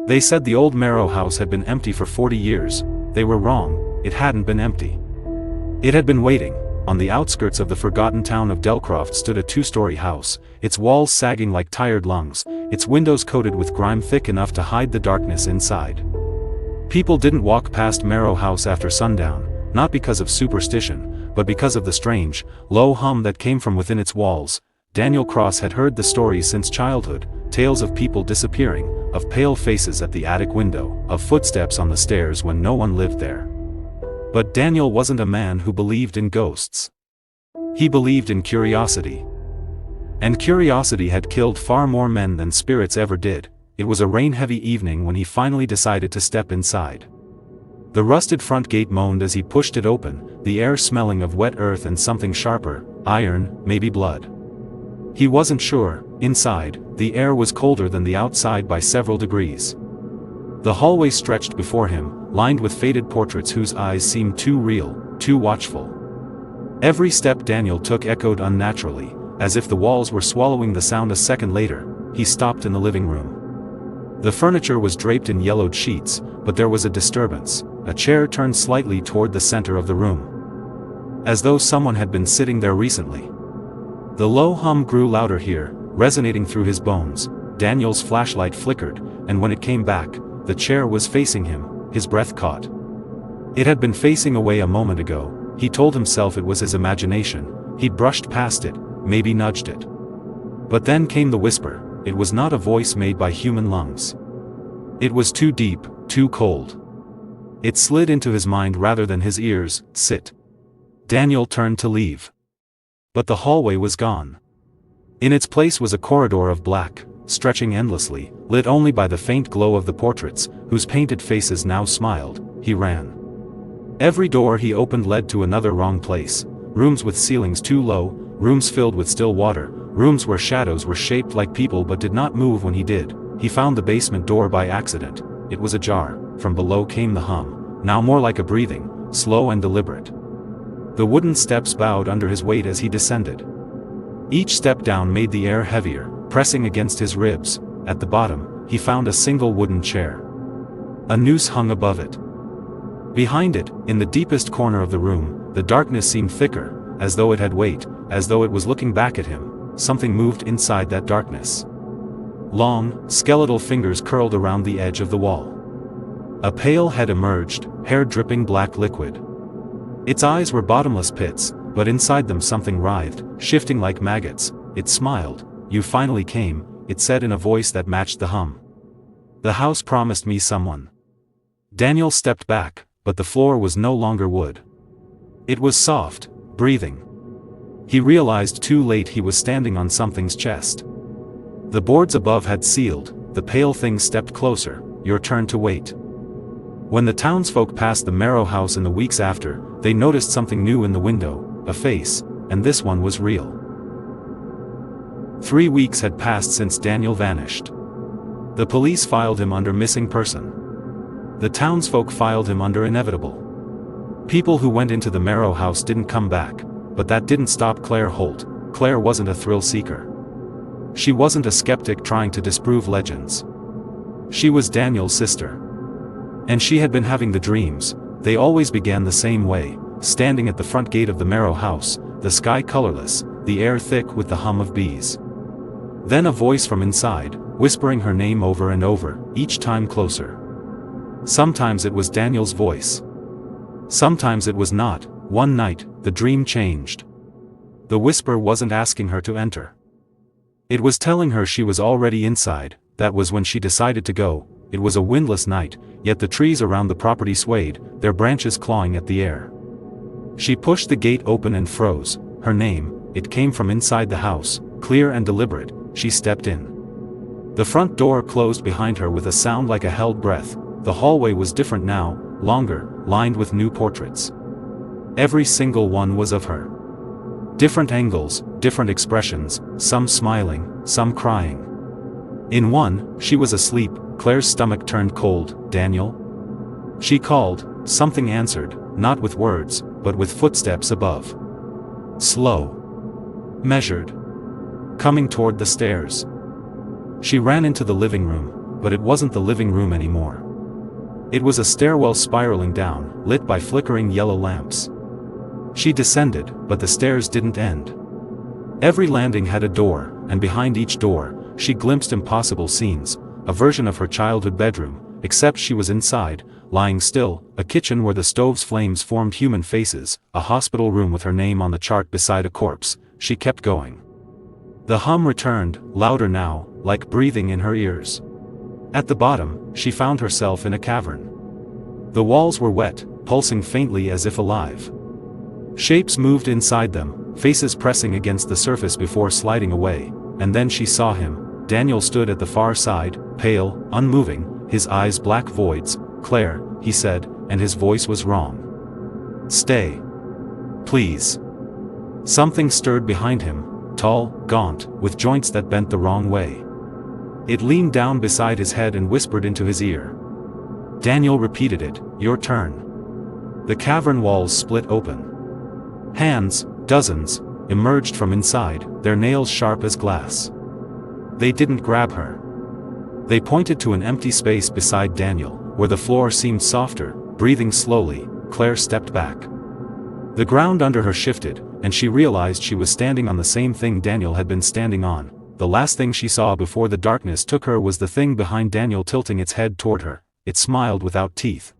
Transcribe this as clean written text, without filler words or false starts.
They said the old Marrow House had been empty for 40 years. They were wrong, it hadn't been empty. It had been waiting. On the outskirts of the forgotten town of Delcroft stood a two-story house, its walls sagging like tired lungs, its windows coated with grime thick enough to hide the darkness inside. People didn't walk past Marrow House after sundown, not because of superstition, but because of the strange, low hum that came from within its walls. Daniel Cross had heard the stories since childhood, tales of people disappearing, of pale faces at the attic window, of footsteps on the stairs when no one lived there. But Daniel wasn't a man who believed in ghosts. He believed in curiosity. And curiosity had killed far more men than spirits ever did. It was a rain-heavy evening when he finally decided to step inside. The rusted front gate moaned as he pushed it open, the air smelling of wet earth and something sharper, iron, maybe blood. He wasn't sure. Inside, the air was colder than the outside by several degrees. The hallway stretched before him, lined with faded portraits whose eyes seemed too real, too watchful. Every step Daniel took echoed unnaturally, as if the walls were swallowing the sound. A second later, he stopped in the living room. The furniture was draped in yellowed sheets, but there was a disturbance. A chair turned slightly toward the center of the room, as though someone had been sitting there recently. The low hum grew louder here, resonating through his bones. Daniel's flashlight flickered, and when it came back, the chair was facing him. His breath caught. It had been facing away a moment ago. He told himself it was his imagination. He'd brushed past it, maybe nudged it. But then came the whisper. It was not a voice made by human lungs. It was too deep, too cold. It slid into his mind rather than his ears. Sit. Daniel turned to leave. But the hallway was gone. In its place was a corridor of black, stretching endlessly, lit only by the faint glow of the portraits, whose painted faces now smiled. He ran. Every door he opened led to another wrong place. Rooms with ceilings too low, rooms filled with still water, rooms where shadows were shaped like people but did not move when he did. He found the basement door by accident. It was ajar. From below came the hum, now more like a breathing, slow and deliberate. The wooden steps bowed under his weight as he descended. Each step down made the air heavier, pressing against his ribs. At the bottom, he found a single wooden chair. A noose hung above it. Behind it, in the deepest corner of the room, the darkness seemed thicker, as though it had weight, as though it was looking back at him. Something moved inside that darkness. Long, skeletal fingers curled around the edge of the wall. A pale head emerged, hair dripping black liquid. Its eyes were bottomless pits, but inside them something writhed, shifting like maggots. It smiled. You finally came, it said in a voice that matched the hum. The house promised me someone. Daniel stepped back, but the floor was no longer wood. It was soft, breathing. He realized too late he was standing on something's chest. The boards above had sealed. The pale thing stepped closer. Your turn to wait. When the townsfolk passed the Marrow House in the weeks after, they noticed something new in the window, a face, and this one was real. 3 weeks had passed since Daniel vanished. The police filed him under missing person. The townsfolk filed him under inevitable. People who went into the Marrow House didn't come back, but that didn't stop Claire Holt. Claire wasn't a thrill seeker. She wasn't a skeptic trying to disprove legends. She was Daniel's sister. And she had been having the dreams. They always began the same way, standing at the front gate of the Marrow House, the sky colorless, the air thick with the hum of bees. Then a voice from inside, whispering her name over and over, each time closer. Sometimes it was Daniel's voice. Sometimes it was not. One night, the dream changed. The whisper wasn't asking her to enter. It was telling her she was already inside. That was when she decided to go. It was a windless night, yet the trees around the property swayed, their branches clawing at the air. She pushed the gate open and froze. Her name, it came from inside the house, clear and deliberate. She stepped in. The front door closed behind her with a sound like a held breath. The hallway was different now, longer, lined with new portraits. Every single one was of her. Different angles, different expressions, some smiling, some crying. In one, she was asleep. Claire's stomach turned cold. Daniel? She called. Something answered, not with words, but with footsteps above. Slow. Measured. Coming toward the stairs. She ran into the living room. but it wasn't the living room anymore. It was a stairwell spiraling down, lit by flickering yellow lamps. She descended, but the stairs didn't end. Every landing had a door, and behind each door, she glimpsed impossible scenes, a version of her childhood bedroom, except she was inside, lying still, a kitchen where the stove's flames formed human faces, a hospital room with her name on the chart beside a corpse. She kept going. The hum returned, louder now, like breathing in her ears. At the bottom, she found herself in a cavern. The walls were wet, pulsing faintly as if alive. Shapes moved inside them, faces pressing against the surface before sliding away, and then she saw him. Daniel stood at the far side, pale, unmoving, his eyes black voids. "Claire," he said, and his voice was wrong. "Stay. Please." Something stirred behind him, tall, gaunt, with joints that bent the wrong way. It leaned down beside his head and whispered into his ear. Daniel repeated it, "Your turn." The cavern walls split open. Hands, dozens, emerged from inside, their nails sharp as glass. They didn't grab her. They pointed to an empty space beside Daniel, where the floor seemed softer. Breathing slowly, Claire stepped back. The ground under her shifted, and she realized she was standing on the same thing Daniel had been standing on. The last thing she saw before the darkness took her was the thing behind Daniel tilting its head toward her. It smiled without teeth.